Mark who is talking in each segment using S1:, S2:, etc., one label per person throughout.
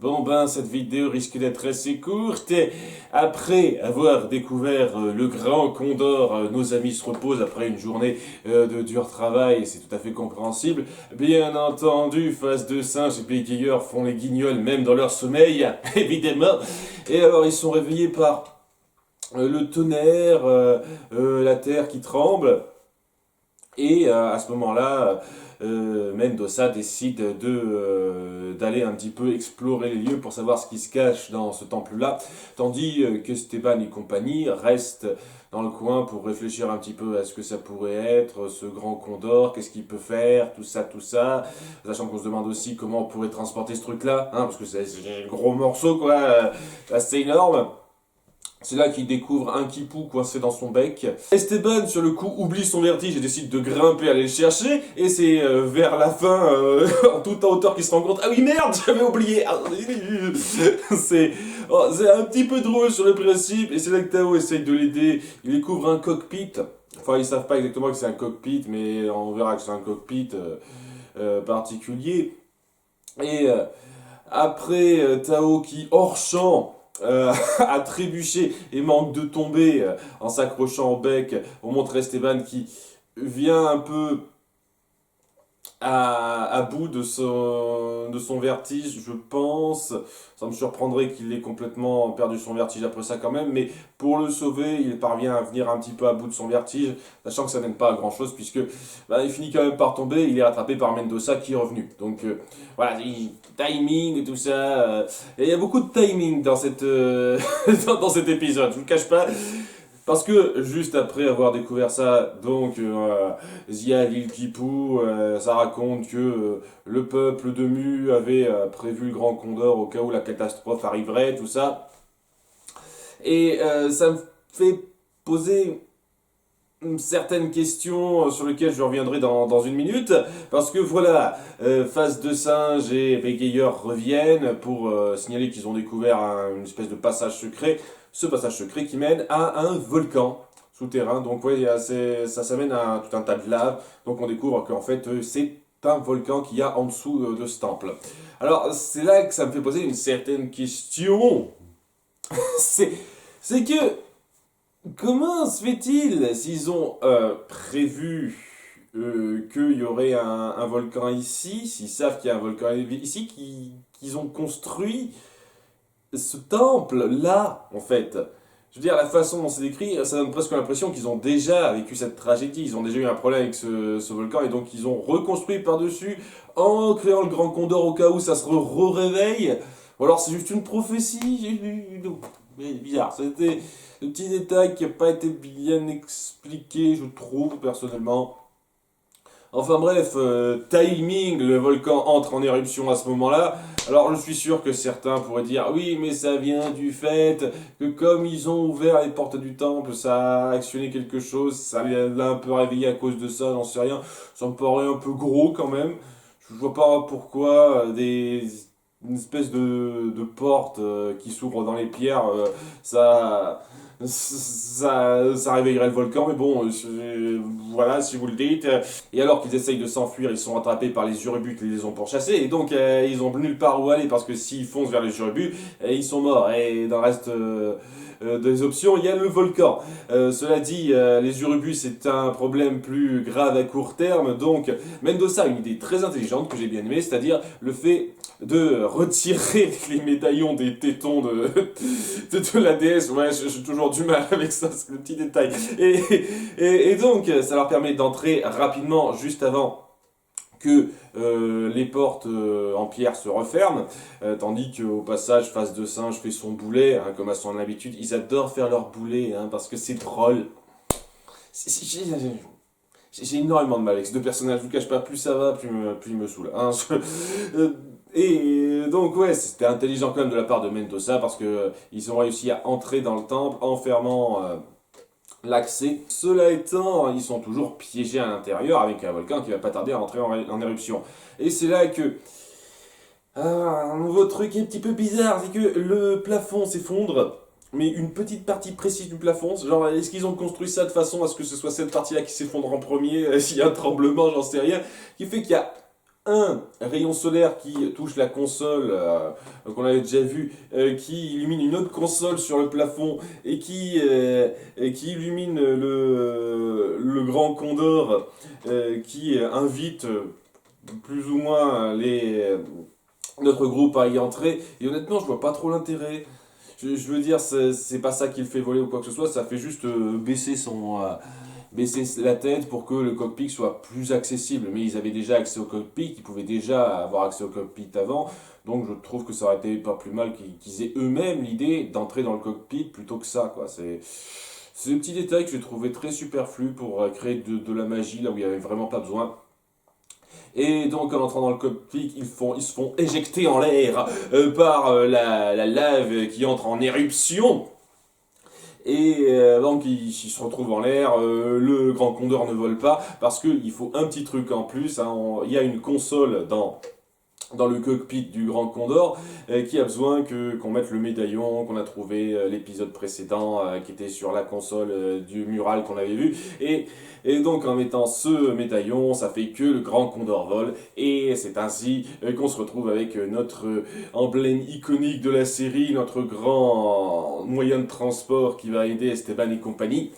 S1: Bon ben, cette vidéo risque d'être assez courte. Après avoir découvert le grand Condor, nos amis se reposent après une journée de dur travail, et c'est tout à fait compréhensible. Bien entendu, Phase de singe et bégayeurs font les guignols même dans leur sommeil, évidemment. Et alors ils sont réveillés par le tonnerre, la terre qui tremble. Et à ce moment-là, Mendoza décide d'aller un petit peu explorer les lieux pour savoir ce qui se cache dans ce temple-là, tandis que Esteban et compagnie restent dans le coin pour réfléchir un petit peu à ce que ça pourrait être, ce grand condor, qu'est-ce qu'il peut faire, tout ça, sachant qu'on se demande aussi comment on pourrait transporter ce truc-là, hein, parce que c'est un gros morceau, quoi, assez énorme. C'est là qu'il découvre un quipou coincé dans son bec. Esteban, sur le coup, oublie son vertige et décide de grimper, aller le chercher. Et c'est vers la fin, en toute hauteur, qu'il se rend compte. Ah oui, merde, j'avais oublié. c'est c'est un petit peu drôle sur le principe. Et c'est là que Tao essaye de l'aider. Il découvre un cockpit. Enfin, ils savent pas exactement que c'est un cockpit, mais on verra que c'est un cockpit particulier. Et après, Tao qui, hors champ, a trébuché et manque de tomber en s'accrochant au bec, on montre Esteban qui vient un peu à bout de son vertige, je pense. Ça me surprendrait qu'il ait complètement perdu son vertige après ça quand même, mais pour le sauver, il parvient à venir un petit peu à bout de son vertige, sachant que ça n'aime pas à grand chose, puisque bah, il finit quand même par tomber, il est rattrapé par Mendoza qui est revenu. Donc voilà, timing et tout ça. Et il y a beaucoup de timing dans dans cet épisode, je vous le cache pas. Parce que juste après avoir découvert ça, donc Zia Lil Kipou, ça raconte que le peuple de Mu avait prévu le Grand Condor au cas où la catastrophe arriverait, tout ça. Et ça me fait poser certaines questions sur lesquelles je reviendrai dans une minute, parce que voilà, Phase de singe et bégayeurs reviennent pour signaler qu'ils ont découvert une espèce de passage secret, ce passage secret qui mène à un volcan souterrain, donc ouais, ça s'amène à tout un tas de lave, donc on découvre qu'en fait c'est un volcan qu'il y a en dessous de ce temple. Alors c'est là que ça me fait poser une certaine question, c'est c'est que comment se fait-il, s'ils ont prévu qu'il y aurait un volcan ici, s'ils savent qu'il y a un volcan ici, qu'ils ont construit ce temple-là, en fait? Je veux dire, la façon dont c'est décrit, ça donne presque l'impression qu'ils ont déjà vécu cette tragédie, ils ont déjà eu un problème avec ce volcan, et donc ils ont reconstruit par-dessus en créant le Grand Condor au cas où ça se réveille. Ou alors c'est juste une prophétie, mais bizarre, c'était le petit détail qui n'a pas été bien expliqué, je trouve, personnellement. Enfin bref, timing, le volcan entre en éruption à ce moment-là. Alors je suis sûr que certains pourraient dire oui, mais ça vient du fait que comme ils ont ouvert les portes du temple, ça a actionné quelque chose, ça l'a un peu réveillé à cause de ça, j'en sais rien. Ça me paraît un peu gros quand même. Je vois pas pourquoi une espèce de porte qui s'ouvre dans les pierres, ça réveillerait le volcan, mais bon, voilà, si vous le dites. Et alors qu'ils essayent de s'enfuir, ils sont rattrapés par les Urubus qui les ont pourchassés, et donc ils ont nulle part où aller, parce que s'ils foncent vers les Urubus, ils sont morts. Et dans le reste des options, il y a le volcan. Cela dit, les Urubus, c'est un problème plus grave à court terme, donc Mendoza a une idée très intelligente que j'ai bien aimée, c'est-à-dire le fait de retirer les médaillons des tétons de la déesse. Ouais, j'ai toujours du mal avec ça, c'est le petit détail. Et donc, ça leur permet d'entrer rapidement, juste avant que les portes en pierre se referment, tandis qu'au passage, Phase de singe fait son boulet, hein, comme à son habitude. Ils adorent faire leur boulet, hein, parce que c'est drôle. J'ai énormément de mal avec ces deux personnages, je vous cache pas, plus ça va, plus il me saoule. Hein. Et donc ouais, c'était intelligent quand même de la part de Mendoza, parce que ils ont réussi à entrer dans le temple en fermant l'accès. Cela étant, ils sont toujours piégés à l'intérieur avec un volcan qui va pas tarder à entrer en éruption. Et c'est là que un nouveau truc un petit peu bizarre, c'est que le plafond s'effondre, mais une petite partie précise du plafond. Genre, est-ce qu'ils ont construit ça de façon à ce que ce soit cette partie-là qui s'effondre en premier, s'il y a un tremblement, j'en sais rien, qui fait qu'il y a un rayon solaire qui touche la console, qu'on avait déjà vu, qui illumine une autre console sur le plafond et qui illumine le Grand Condor, qui invite plus ou moins notre groupe à y entrer. Et honnêtement, je vois pas trop l'intérêt. Je veux dire, c'est pas ça qui le fait voler ou quoi que ce soit, ça fait juste baisser la tête pour que le cockpit soit plus accessible. Mais ils avaient déjà accès au cockpit, ils pouvaient déjà avoir accès au cockpit avant. Donc je trouve que ça aurait été pas plus mal qu'ils aient eux-mêmes l'idée d'entrer dans le cockpit plutôt que ça, quoi. C'est un petit détail que j'ai trouvé très superflu pour créer de la magie là où il n'y avait vraiment pas besoin. Et donc en entrant dans le cockpit, ils se font éjecter en l'air par la lave qui entre en éruption. Et donc ils se retrouvent en l'air, le Grand Condor ne vole pas, parce qu'il faut un petit truc en plus, hein, il y a une console dans le cockpit du Grand Condor, qui a besoin qu'on mette le médaillon qu'on a trouvé l'épisode précédent, qui était sur la console du mural qu'on avait vu. Et donc en mettant ce médaillon, ça fait que le Grand Condor vole. Et c'est ainsi qu'on se retrouve avec notre emblème iconique de la série, notre grand moyen de transport qui va aider Esteban et compagnie.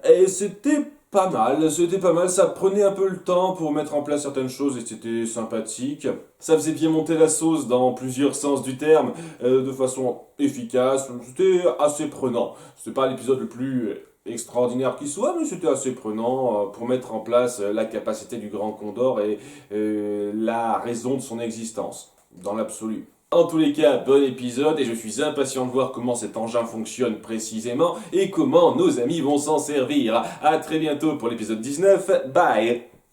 S1: Et c'était pas mal, ça prenait un peu le temps pour mettre en place certaines choses et c'était sympathique. Ça faisait bien monter la sauce dans plusieurs sens du terme, de façon efficace, c'était assez prenant. C'était pas l'épisode le plus extraordinaire qui soit, mais c'était assez prenant pour mettre en place la capacité du Grand Condor et la raison de son existence, dans l'absolu. En tous les cas, bon épisode et je suis impatient de voir comment cet engin fonctionne précisément et comment nos amis vont s'en servir. A très bientôt pour l'épisode 19, bye!